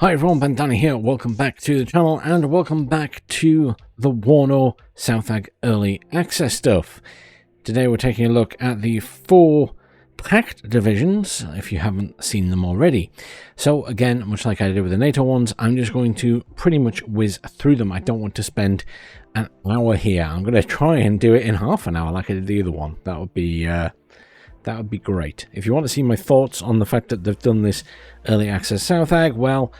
Hi everyone, Bandana here, welcome back to the channel and welcome back to the WARNO SOUTHAG Early Access stuff. Today we're taking a look at the 4 PACT divisions, if you haven't seen them already. So again, much like I did with the NATO ones, I'm just going to pretty much whiz through them. I don't want to spend an hour here. I'm going to try and do it in half an hour like I did the other one. That would be great. If you want to see my thoughts on the fact that they've done this early access SOUTHAG, well,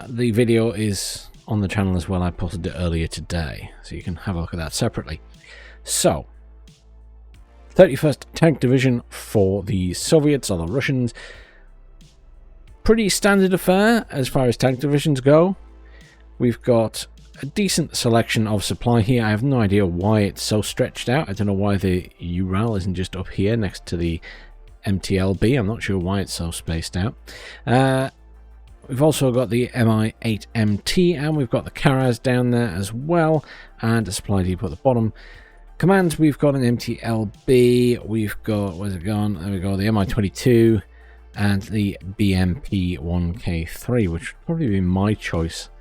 the video is on the channel as well. I posted it earlier today, so you can have a look at that separately. So, 31st Tank Division for the Soviets or the Russians. Pretty standard affair as far as tank divisions go. We've got a decent selection of supply here. I have no idea why it's so stretched out. I don't know why the URAL isn't just up here next to the MTLB. I'm not sure why it's so spaced out. We've also got the Mi-8MT and we've got the Karaz down there as well, and a supply depot at the bottom. Commands, we've got an MTLB, we've got, where's it gone? There we go, the Mi-22 and the BMP-1K3, which would probably be my choice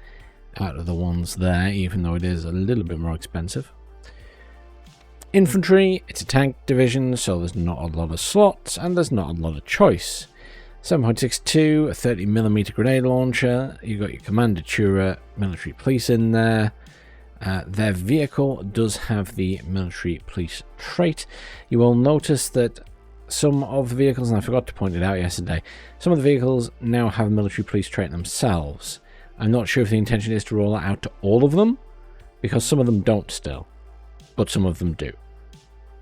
out of the ones there, even though it is a little bit more expensive. Infantry, it's a tank division, so there's not a lot of slots and there's not a lot of choice. 7.62, a 30mm grenade launcher. You've got your Commandatura military police in there. Their vehicle does have the military police trait. You will notice that some of the vehicles, and I forgot to point it out yesterday, some of the vehicles now have military police trait themselves. I'm not sure if the intention is to roll that out to all of them, because some of them don't still, but some of them do.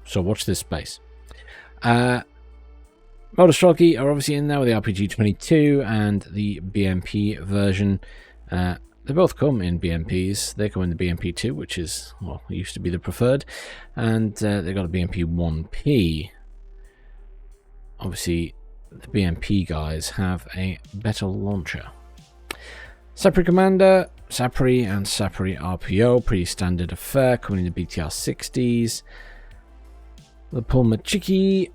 So watch this space. Motorstrelki are obviously in there with the RPG-22 and the BMP version. They both come in BMPs. They come in the BMP-2, which is, well, used to be the preferred. And they've got a BMP-1P. Obviously, the BMP guys have a better launcher. Sapri Commander, Sapri and Sapri RPO, pretty standard affair, coming in the BTR-60s. The Pulmachiki,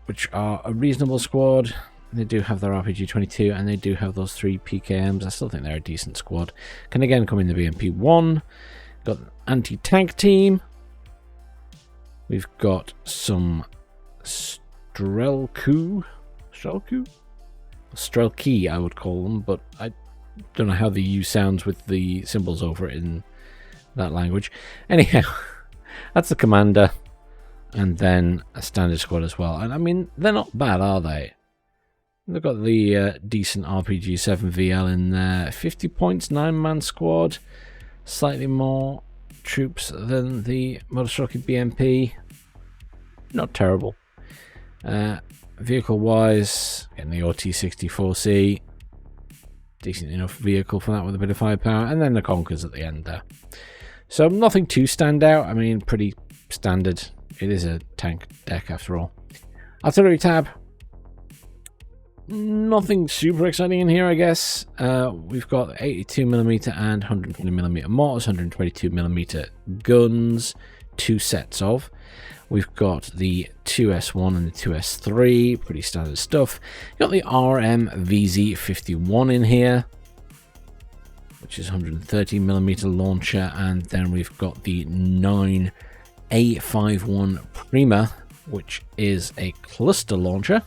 which are a reasonable squad. They do have their RPG-22 and they do have those 3 PKMs. I still think they're a decent squad. Can again come in the BMP-1. Got an anti-tank team. We've got some Strelki, I would call them, but I don't know how the U sounds with the symbols over it in that language. Anyhow, that's the commander. And then a standard squad as well. And I mean, they're not bad, are they? They've got the decent RPG-7VL in there. 50 points, 9-man squad. Slightly more troops than the Motorstrelki BMP. Not terrible. Vehicle-wise, getting the OT-64C. Decent enough vehicle for that with a bit of firepower. And then the Conkers at the end there. So nothing too stand out. I mean, pretty standard. It is a tank deck after all. Artillery tab. Nothing super exciting in here, I guess. We've got 82mm and 120mm mortars, 122mm guns, 2 sets of. We've got the 2S1 and the 2S3, pretty standard stuff. You've got the RMVZ51 in here, which is 130mm launcher, and then we've got the 9A51 Prima, which is a cluster launcher,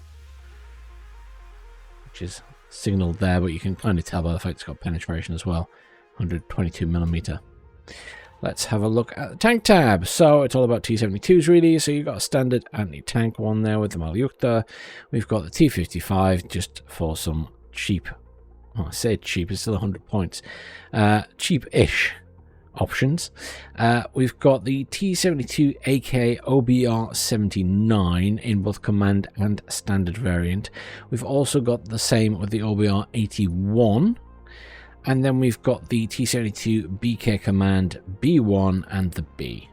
which is signaled there, but you can kind of tell by the fact it's got penetration as well. 122mm. Let's have a look at the tank tab. So it's all about T-72s really. So you've got a standard anti-tank one there with the Malyukta. We've got the T-55 just for some cheap, well, I say cheap, it's still 100 points, cheap-ish options. We've got the T-72 AK OBR-79 in both command and standard variant. We've also got the same with the OBR-81, and then we've got the T-72 BK command B1 and the B.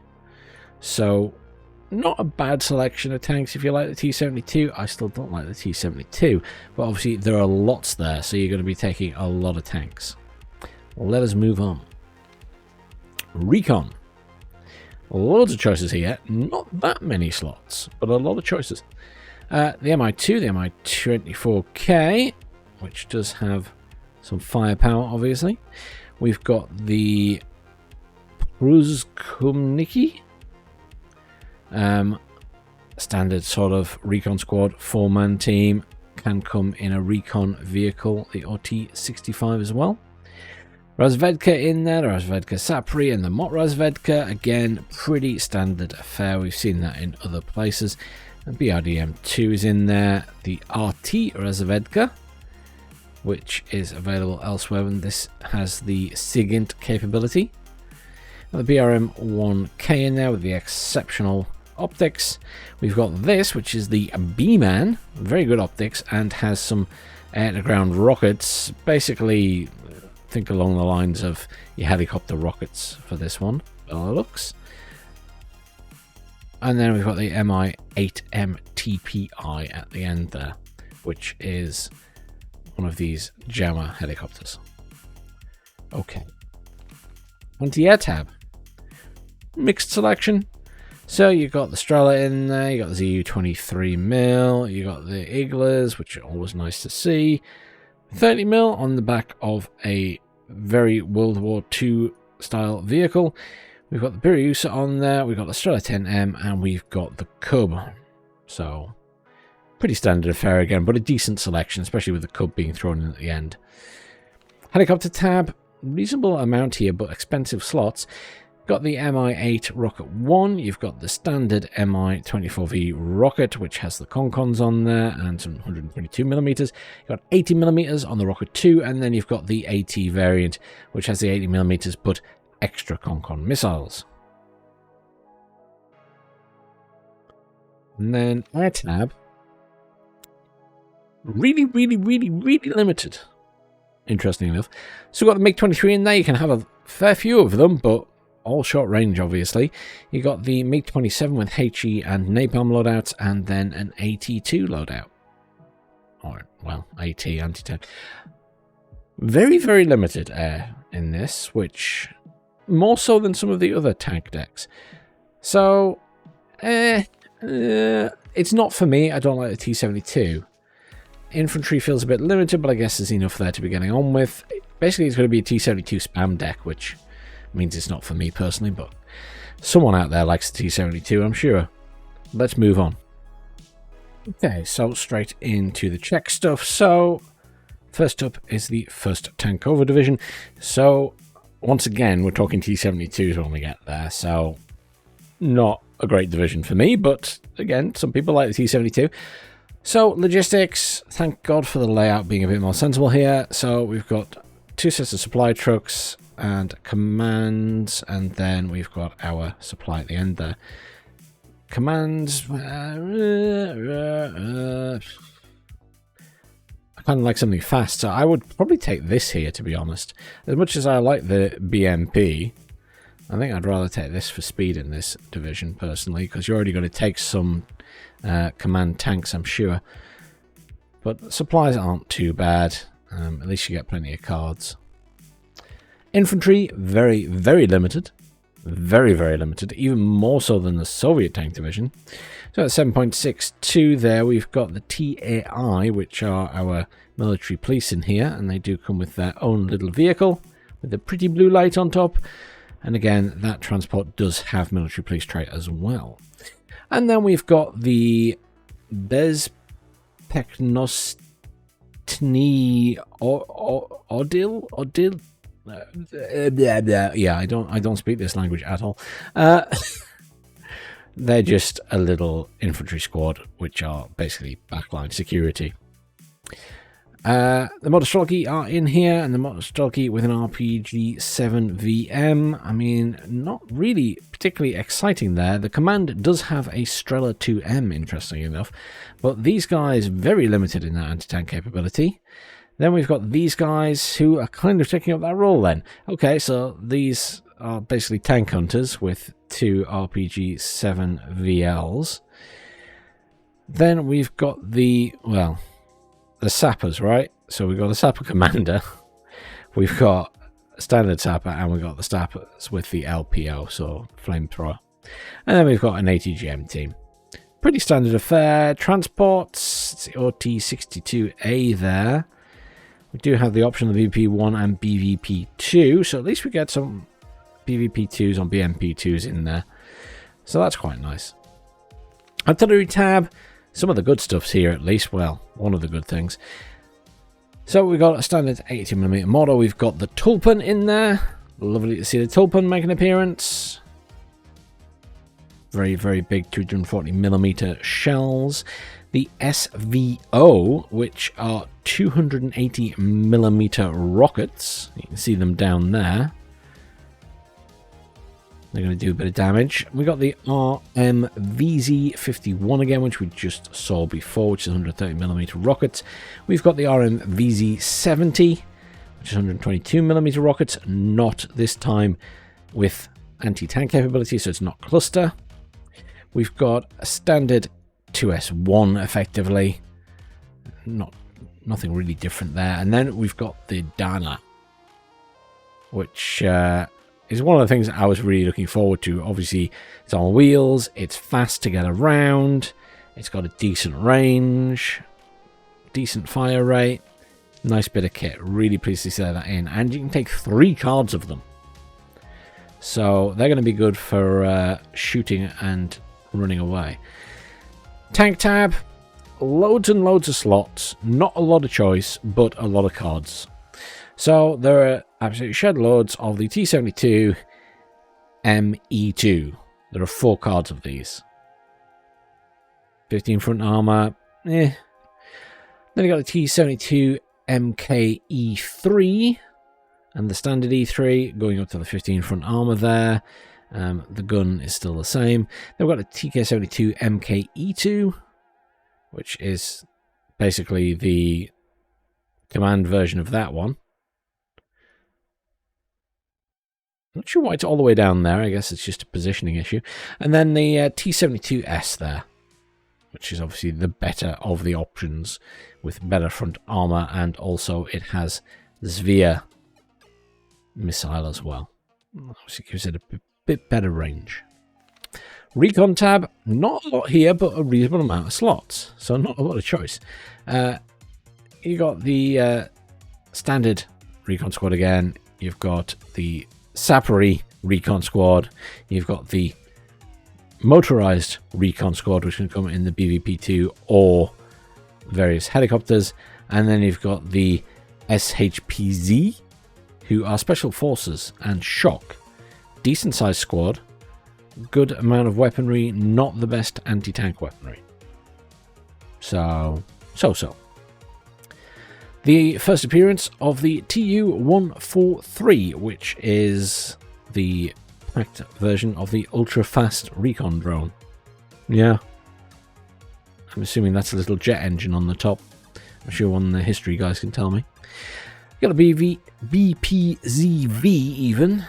So not a bad selection of tanks if you like the T-72. I still don't like the T-72, but obviously there are lots there, so you're going to be taking a lot of tanks. Well, let us move on. Recon. Loads of choices here. Not that many slots, but a lot of choices. The Mi-2, the Mi-24K, which does have some firepower, obviously. We've got the Pruzkumniki, standard sort of recon squad, 4-man team. Can come in a recon vehicle, the OT-65 as well. Razvedka in there, the Razvedka Sapri and the Mot Razvedka. Again, pretty standard affair. We've seen that in other places. And BRDM2 is in there. The RT Razvedka, which is available elsewhere, and this has the SIGINT capability. And the BRM1K in there with the exceptional optics. We've got this, which is the B-Man, very good optics, and has some air-to-ground rockets. Basically, think along the lines of your helicopter rockets for this one, by the looks. And then we've got the Mi-8M TPI at the end there, which is one of these jammer helicopters. Okay. Anti-air tab. Mixed selection. So you've got the Strela in there, you got the ZU-23mm, you got the Iglas, which are always nice to see. 30mm on the back of a very World War II style vehicle. We've got the Biryusa on there, we've got the Strela 10M, and we've got the Cub. So, pretty standard affair again, but a decent selection, especially with the Cub being thrown in at the end. Helicopter tab, reasonable amount here, but expensive slots. Got the Mi-8 Rocket 1, you've got the standard Mi-24V rocket, which has the Concons on there, and some 122mm. You've got 80mm on the Rocket 2, and then you've got the AT variant, which has the 80mm, but extra Concon missiles. And then air tab, really limited, interesting enough. So we've got the MiG-23 in there, you can have a fair few of them, but all short range, obviously. You got the MiG-27 with HE and napalm loadouts, and then an AT-2 loadout. Or, well, AT, anti-tank. Very limited air in this, which more so than some of the other tank decks. So, it's not for me. I don't like the T-72. Infantry feels a bit limited, but I guess there's enough there to be getting on with. Basically, it's going to be a T-72 spam deck, which means it's not for me personally, but someone out there likes the T-72, I'm sure. Let's move on. Okay, so straight into the Czech stuff. So, first up is the 1st Tankova division. So, once again, we're talking T-72s when we get there, so not a great division for me, but again, some people like the T-72. So, logistics, thank God for the layout being a bit more sensible here. So, we've got 2 sets of supply trucks and commands, and then we've got our supply at the end there. Commands, I kind of like something fast, so I would probably take this here, to be honest. As much as I like the BMP, I think I'd rather take this for speed in this division, personally, because you're already going to take some command tanks, I'm sure. But supplies aren't too bad. At least you get plenty of cards. Infantry, very limited. Very limited. Even more so than the Soviet tank division. So at 7.62 there, we've got the TAI, which are our military police in here. And they do come with their own little vehicle with a pretty blue light on top. And again, that transport does have military police trait as well. And then we've got the Bezpeknostny Odil. Yeah, I don't speak this language at all. They're just a little infantry squad, which are basically backline security. The Motostrelki are in here, and the Motostrelki with an RPG-7VM. I mean, not really particularly exciting there. The command does have a Strela 2M, interestingly enough, but these guys very limited in their anti-tank capability. Then we've got these guys who are kind of taking up that role then. Okay, so these are basically tank hunters with 2 RPG-7VLs. Then we've got the sappers, right? So we've got a sapper commander, we've got a standard sapper, and we've got the sappers with the LPO, so flamethrower. And then we've got an ATGM team. Pretty standard affair. Transports, it's the OT-62A there. We do have the option of BVP-1 and BVP-2, so at least we get some BVP-2s on BMP-2s in there. So that's quite nice. Artillery tab, some of the good stuff's here at least. Well, one of the good things. So we've got a standard 82mm mortar. We've got the Tulpen in there. Lovely to see the Tulpen make an appearance. Very, very big 240mm shells. The SVO, which are 280mm rockets. You can see them down there. They're going to do a bit of damage. We got the RMVZ-51 again, which we just saw before, which is 130mm rockets. We've got the RMVZ-70, which is 122mm rockets. Not this time with anti-tank capability, so it's not cluster. We've got a standard 2S1 effectively. Nothing really different there. And then we've got the Dana, which is one of the things I was really looking forward to. Obviously, it's on wheels, it's fast to get around, it's got a decent range, decent fire rate, nice bit of kit. Really pleased to see that in. And you can take 3 cards of them. So they're going to be good for shooting and running away. Tank tab, loads and loads of slots, not a lot of choice, but a lot of cards. So there are absolutely shed loads of the T72 ME2. There are 4 cards of these. 15 front armor, eh. Then you got the T72 MKE3 and the standard E3 going up to the 15 front armor there. The gun is still the same. Then we've got the TK72 MKE2, which is basically the command version of that one. Not sure why it's all the way down there. I guess it's just a positioning issue. And then the T72S there, which is obviously the better of the options with better front armor, and also it has Zvir missile as well. Obviously gives it a bit better range. Recon tab, not a lot here, but a reasonable amount of slots, so not a lot of choice. You got the standard recon squad again. You've got the Sappery recon squad. You've got the motorized recon squad, which can come in the BVP-2 or various helicopters, and then you've got the SHPZ, who are special forces and shock. Decent sized squad, good amount of weaponry, not the best anti-tank weaponry. So. The first appearance of the TU-143, which is the PACT version of the ultra-fast recon drone. Yeah. I'm assuming that's a little jet engine on the top. I'm sure one of the history guys can tell me. Got a BPZV even,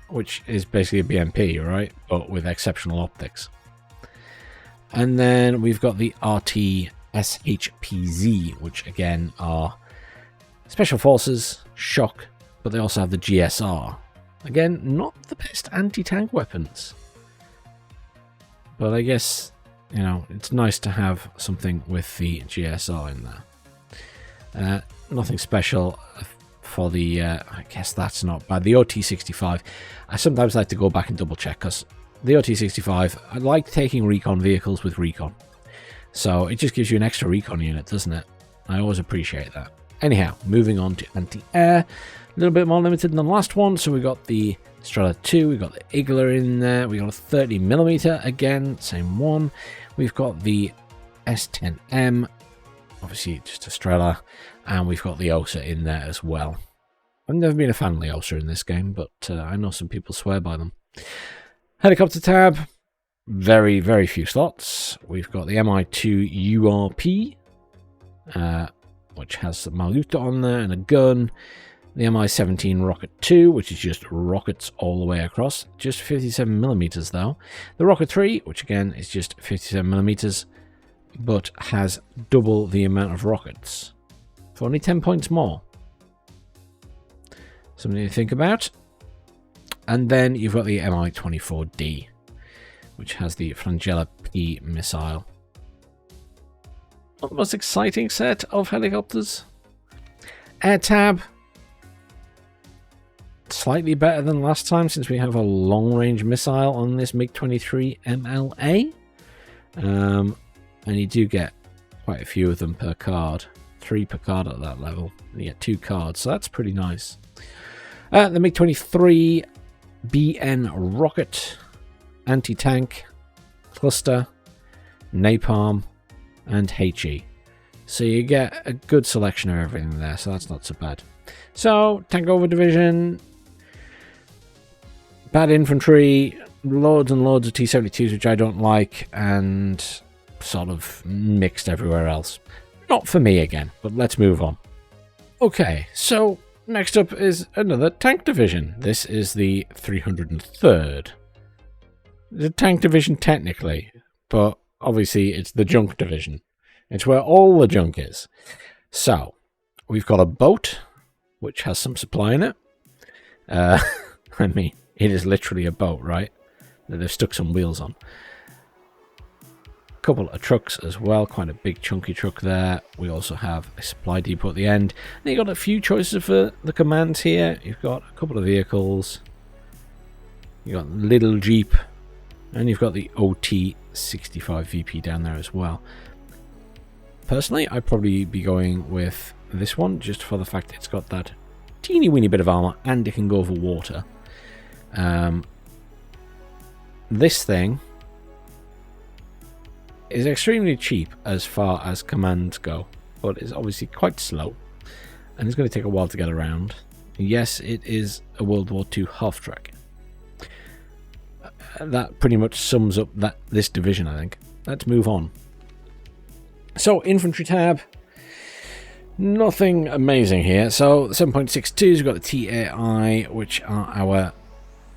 which is basically a BMP, right? But with exceptional optics. And then we've got the RT SHPZ, which again are special forces, shock, but they also have the GSR. Again, not the best anti-tank weapons. But I guess, you know, it's nice to have something with the GSR in there. Nothing special for the, I guess that's not bad. The OT-65, I sometimes like to go back and double check, because the OT-65, I like taking recon vehicles with recon. So it just gives you an extra recon unit, doesn't it? I always appreciate that. Anyhow, moving on to anti-air. A little bit more limited than the last one. So we got the Strela 2, we got the Igler in there, we got a 30mm again, same one. We've got the S10M, obviously just a Strela, and we've got the OSA in there as well. I've never been a fan of the OSA in this game, but I know some people swear by them. Helicopter tab. Very, very few slots. We've got the Mi-2 URP, which has some Maluta on there and a gun. The Mi-17 Rocket 2, which is just rockets all the way across. Just 57mm though. The Rocket 3, which again is just 57mm, but has double the amount of rockets. For only 10 points more. Something to think about. And then you've got the Mi-24D, which has the Frangella P missile. Not the most exciting set of helicopters, Air tab, slightly better than last time since we have a long-range missile on this MiG-23 MLA. And you do get quite a few of them per card. 3 per card at that level. You get 2 cards, so that's pretty nice. The MiG-23 BN rocket, anti-tank, cluster, napalm, and HE. So you get a good selection of everything there, so that's not so bad. So, Tankova division, bad infantry, loads and loads of T-72s, which I don't like, and sort of mixed everywhere else. Not for me again, but let's move on. Okay, so next up is another tank division. This is the 303rd. The tank division technically, but obviously it's the junk division. It's where all the junk is. So, we've got a boat, which has some supply in it. I mean, it is literally a boat, right? That they've stuck some wheels on. A couple of trucks as well, quite a big chunky truck there. We also have a supply depot at the end. Then you've got a few choices for the commands here. You've got a couple of vehicles. You've got little Jeep. And you've got the OT-65 VP down there as well. Personally, I'd probably be going with this one, just for the fact it's got that teeny weeny bit of armor and it can go over water. This thing is extremely cheap as far as commands go, but it's obviously quite slow and it's going to take a while to get around. Yes, it is a World War II half-track. That pretty much sums up this division, I think. Let's move on. So, infantry tab, nothing amazing here. So, the 7.62s, we've got the TAI, which are our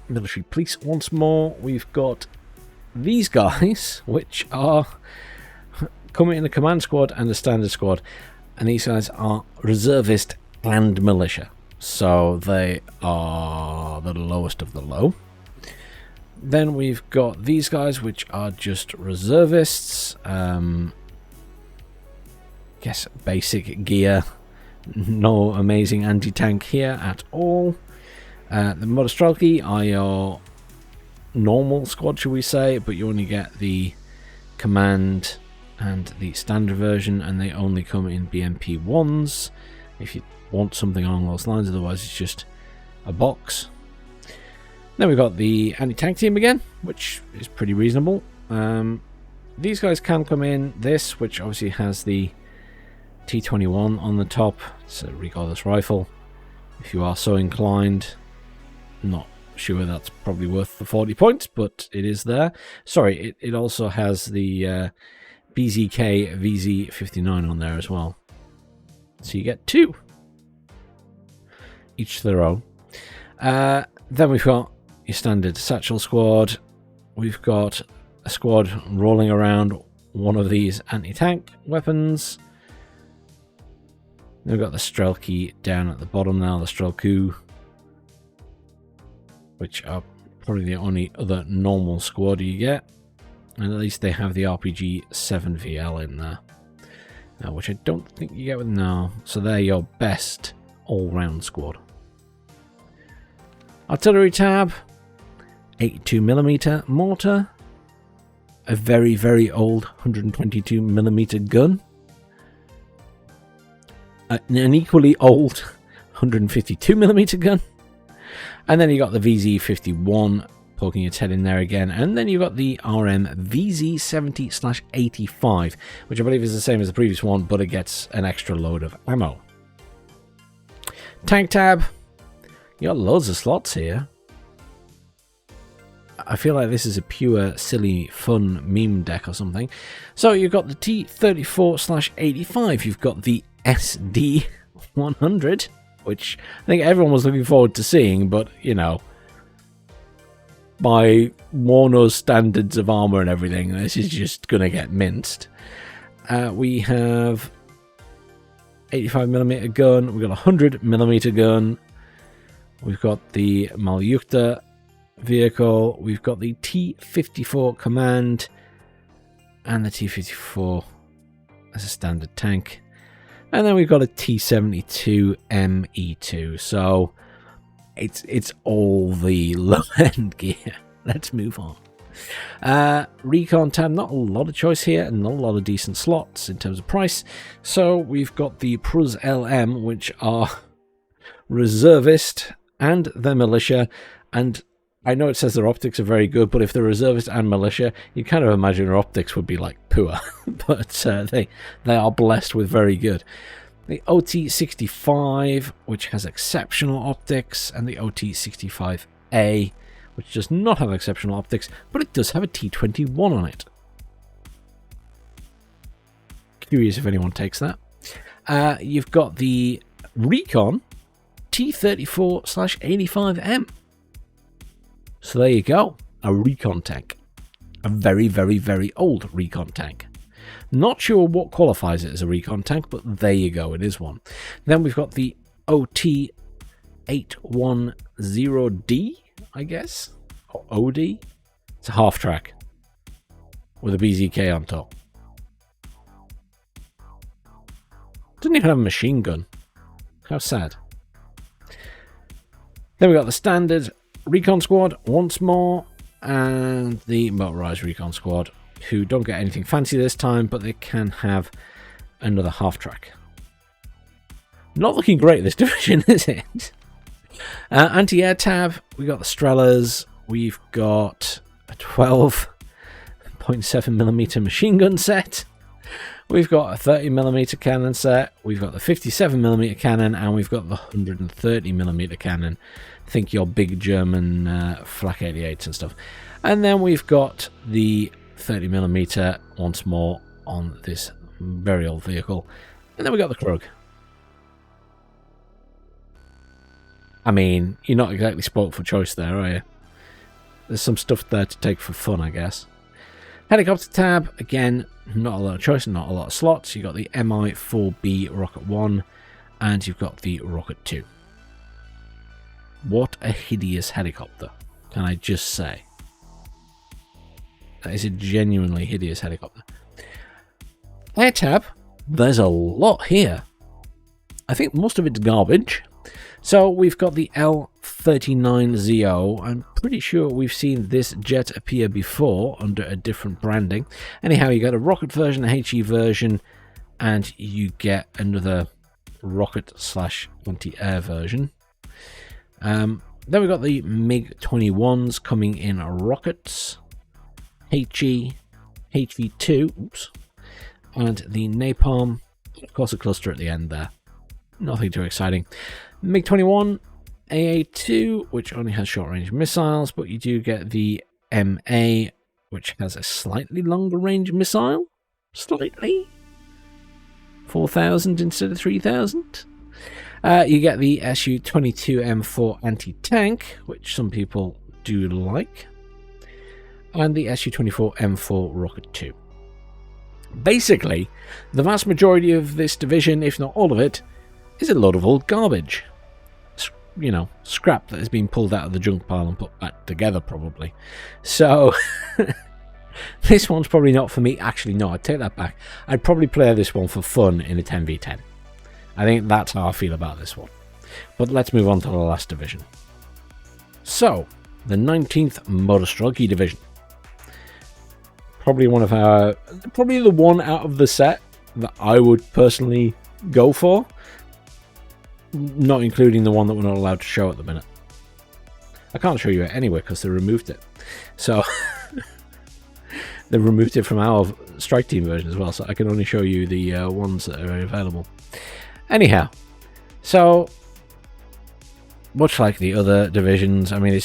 military police once more. We've got these guys, which are coming in a command squad and a standard squad. And these guys are reservist land militia. So, they are the lowest of the low. Then we've got these guys, which are just reservists. Guess basic gear, no amazing anti-tank here at all. The Motostrelki are your normal squad, should we say, but you only get the command and the standard version, and they only come in BMP 1s if you want something along those lines, otherwise it's just a box. Then we've got the anti-tank team again, which is pretty reasonable. These guys can come in this, which obviously has the T21 on the top. It's a regardless rifle. If you are so inclined, not sure that's probably worth the 40 points, but it is there. Sorry, it also has the BZK VZ59 on there as well. So you get 2. Each to their own. Then we've got your standard satchel squad. We've got a squad rolling around one of these anti-tank weapons. Then we've got the Strelki down at the bottom now, the Strelku, which are probably the only other normal squad you get. And at least they have the RPG 7VL in there, which I don't think you get with now. So they're your best all-round squad. Artillery tab, 82mm mortar, a very, very old 122mm gun, an equally old 152mm gun, and then you got the VZ51 poking its head in there again, and then you've got the RM VZ70/85, which I believe is the same as the previous one, but it gets an extra load of ammo. Tank tab, you got loads of slots here. I feel like this is a pure, silly, fun meme deck or something. So you've got the T34/85, you've got the SD100, which I think everyone was looking forward to seeing, but, you know, by WARNO's standards of armor and everything, this is just going to get minced. We have 85mm gun, we've got a 100mm gun, we've got the Malyukta vehicle, we've got the T54 command, and the T54 as a standard tank. And then we've got a T-72 ME2. So it's all the low-end gear. Let's move on. Recon tab, not a lot of choice here and not a lot of decent slots in terms of price. So we've got the Prus LM, which are reservist and the militia, and I know it says their optics are very good, but if they're reservist and militia, you kind of imagine their optics would be like poor, but they are blessed with very good. The OT-65, which has exceptional optics, and the OT-65A, which does not have exceptional optics, but it does have a T-21 on it. Curious if anyone takes that. You've got the Recon T-34/85M. So there you go, a Recon tank. A very, very, very old Recon tank. Not sure what qualifies it as a Recon tank, but there you go, it is one. Then we've got the OT-810D, I guess, or OD. It's a half track with a BZK on top. Doesn't even have a machine gun. How sad. Then we got the standard Recon Squad once more, and the motorized Recon Squad, who don't get anything fancy this time, but they can have another half track. Not looking great, this division, is it? Anti-air tab, we got the Strellas, we've got a 12.7mm machine gun set, we've got a 30mm cannon set, we've got the 57mm cannon, and we've got the 130mm cannon. Think your big German Flak 88s and stuff. And then we've got the 30mm once more on this very old vehicle. And then we got the Krug. I mean, you're not exactly spoilt for choice there, are you? There's some stuff there to take for fun, I guess. Helicopter tab, again, not a lot of choice, not a lot of slots. You've got the Mi-4B Rocket 1, and you've got the Rocket 2. What a hideous helicopter, can I just say? That is a genuinely hideous helicopter. Air tab, there's a lot here. I think most of it's garbage. So we've got the L39ZO. I'm pretty sure we've seen this jet appear before under a different branding. Anyhow, you get a rocket version, a HE version, and you get another rocket/anti-air version. Then we've got the MiG-21s coming in rockets, HE, HV2, oops, and the Napalm, of course a cluster at the end there. Nothing too exciting. MiG-21, AA2, which only has short-range missiles, but you do get the MA, which has a slightly longer range missile. Slightly. 4,000 instead of 3,000. You get the Su-22M4 anti-tank, which some people do like, and the Su-24M4 Rocket 2. Basically, the vast majority of this division, if not all of it, is a load of old garbage. You know, scrap that has been pulled out of the junk pile and put back together, probably. So, this one's probably not for me. Actually, no, I take that back. I'd probably play this one for fun in a 10v10. I think that's how I feel about this one. But let's move on to the last division. So, the 19th Motorstrelky Division. Probably probably the one out of the set that I would personally go for. Not including the one that we're not allowed to show at the minute. I can't show you it anyway because they removed it. So, they removed it from our Strike Team version as well, so I can only show you the ones that are available. Anyhow, so much like the other divisions, I mean,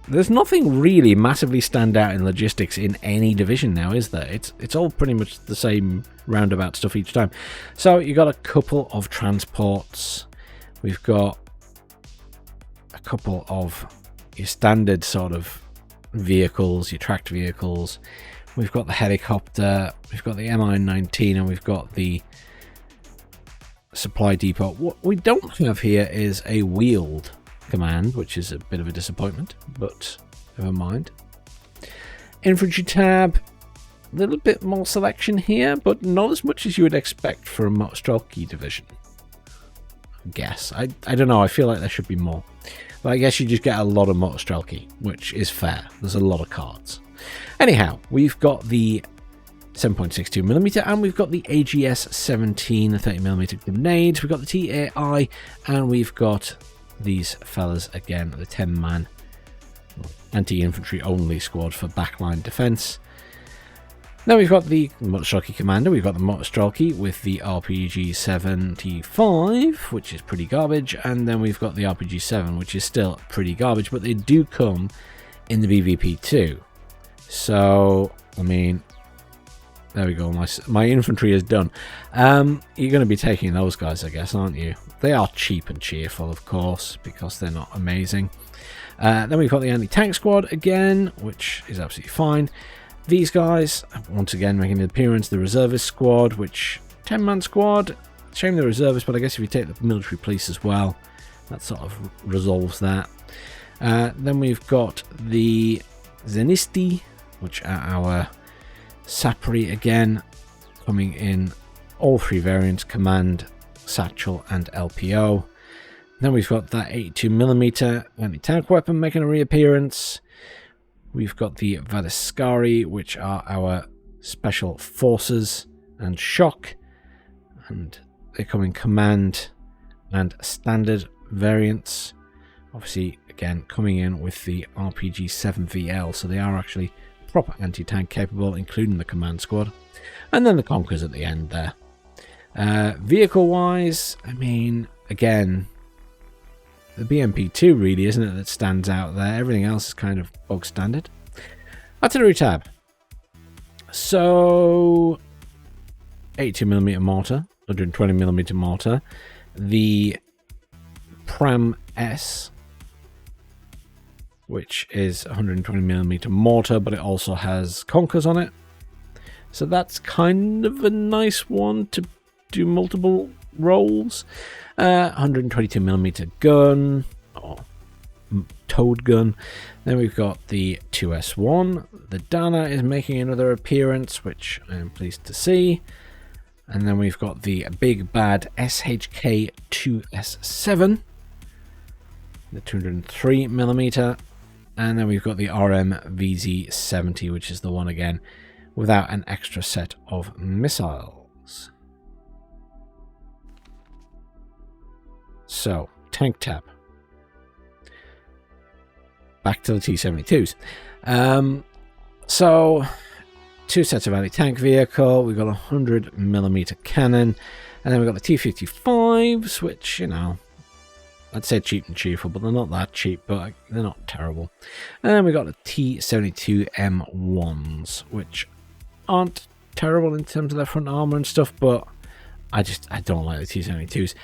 there's nothing really massively stand out in logistics in any division now, is there? It's all pretty much the same roundabout stuff each time. So you got a couple of transports. We've got a couple of your standard sort of vehicles, your tracked vehicles. We've got the helicopter, we've got the Mi-19, and we've got the supply depot. What we don't have here is a wheeled command, which is a bit of a disappointment, but never mind. Infantry tab, a little bit more selection here, but not as much as you would expect for a Motorstrelky division. guess. I don't know. I feel like there should be more. But I guess you just get a lot of motor strelky, which is fair. There's a lot of cards. Anyhow, we've got the 7.62mm and we've got the AGS-17 30mm grenades. We've got the TAI and we've got these fellas again, the 10-man anti-infantry only squad for backline defense. Then we've got the motor strelky commander. We've got the motor strelky with the RPG-75, which is pretty garbage, and then we've got the RPG-7, which is still pretty garbage, but they do come in the BVP-2. So, I mean, there we go. My infantry is done. You're going to be taking those guys, I guess, aren't you? They are cheap and cheerful, of course, because they're not amazing. Then we've got the anti-tank squad again, which is absolutely fine. These guys, once again, making an appearance. The reservist squad, which 10-man squad. Shame the reservists, but I guess if you take the military police as well, that sort of resolves that. Then we've got the Zenisti, which are our Sapri again, coming in all three variants: Command, Satchel, and LPO. Then we've got that 82mm anti-tank weapon making a reappearance. We've got the Vadiskari, which are our special forces and shock, and they come in command and standard variants. Obviously, again, coming in with the RPG-7VL, so they are actually proper anti-tank capable, including the command squad. And then the Conkers at the end there. Vehicle-wise, I mean, again, the BMP-2 really, isn't it, that stands out there. Everything else is kind of bog standard. Artillery tab. So, 82mm mortar, 120mm mortar. The Pram S, which is 120mm mortar, but it also has Conkers on it. So that's kind of a nice one to do multiple roles. 122mm gun, or towed gun. Then we've got the 2S1. The Dana is making another appearance, which I am pleased to see. And then we've got the big bad SHK 2S7, the 203mm. And then we've got the RM VZ70, which is the one again without an extra set of missiles. So, tank tab. Back to the T-72s. So, two sets of anti-tank vehicle. We've got a 100mm cannon. And then we've got the T-55s, which, you know, I'd say cheap and cheerful, but they're not that cheap, but they're not terrible. And then we've got the T-72M1s, which aren't terrible in terms of their front armor and stuff, but I don't like the T-72s.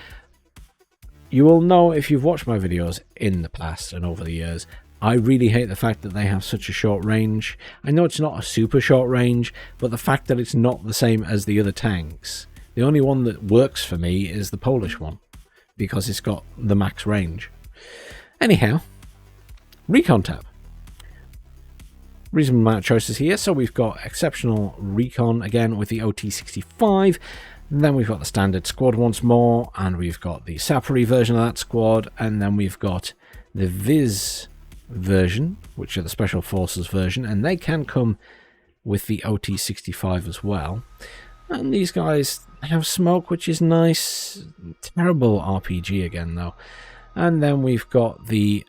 You will know if you've watched my videos in the past and over the years, I really hate the fact that they have such a short range. I know it's not a super short range, but the fact that it's not the same as the other tanks. The only one that works for me is the Polish one, because it's got the max range. Anyhow, recon tab. Reasonable amount of choices here. So we've got exceptional recon again with the OT-65. Then we've got the standard squad once more, and we've got the Sapri version of that squad, and then we've got the Viz version, which are the Special Forces version, and they can come with the OT-65 as well. And these guys have smoke, which is nice. Terrible RPG again, though. And then we've got the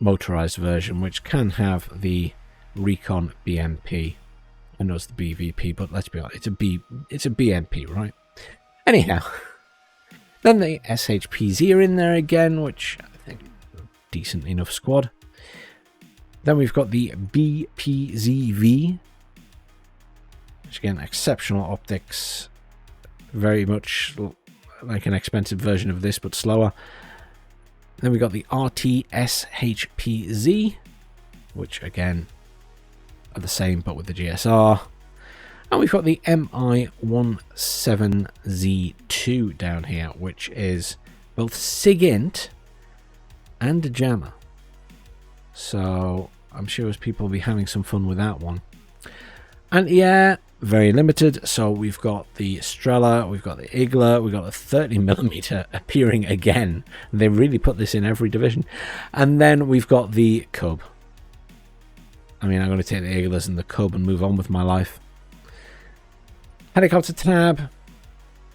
motorized version, which can have the Recon BMP. I know it's the BVP, but let's be honest, it's a BMP, right? Anyhow, then the SHPZ are in there again, which I think is a decent enough squad. Then we've got the BPZV, which again, exceptional optics, very much like an expensive version of this, but slower. Then we got the RTSHPZ, which again are the same but with the GSR. And we've got the MI17Z2 down here, which is both SIGINT and a jammer. So I'm sure as people will be having some fun with that one. And yeah, very limited. So we've got the Strela, we've got the Igla, we've got the 30mm appearing again. They really put this in every division. And then we've got the Cub. I mean, I'm going to take the Iglas and the Cub and move on with my life. Helicopter tab.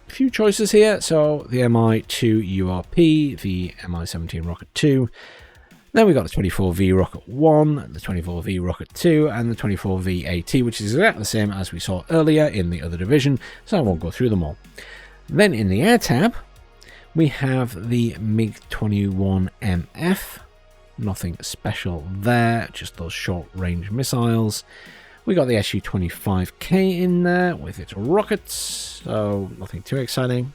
A few choices here. So the Mi-2 URP, the Mi-17 Rocket 2. Then we got the 24V Rocket 1, the 24V Rocket 2, and the 24V AT, which is exactly the same as we saw earlier in the other division, so I won't go through them all. Then in the air tab, we have the MiG-21MF. Nothing special there, just those short-range missiles. We got the Su-25K in there with its rockets, so nothing too exciting.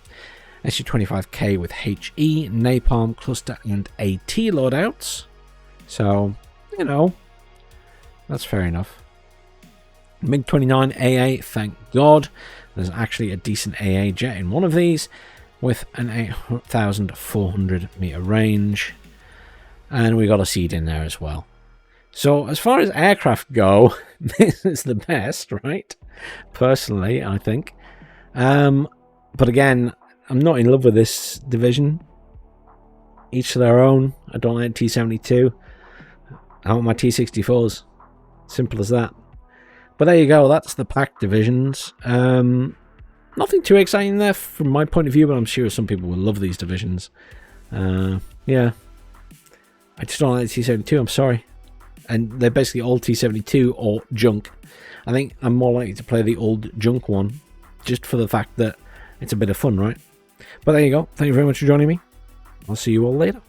Su-25K with HE, Napalm, Cluster, and AT loadouts. So, you know, that's fair enough. MiG-29 AA, thank God. There's actually a decent AA jet in one of these with an 8,400 meter range. And we got a seed in there as well. So as far as aircraft go, this is the best, right? Personally, I think. But again, I'm not in love with this division. Each to their own. I don't like T-72. I want my T-64s. Simple as that. But there you go. That's the PACT divisions. Nothing too exciting there from my point of view, but I'm sure some people will love these divisions. Yeah. I just don't like the T-72. I'm sorry. And they're basically all T-72 or junk. I think I'm more likely to play the old junk one, just for the fact that it's a bit of fun, right? But there you go. Thank you very much for joining me. I'll see you all later.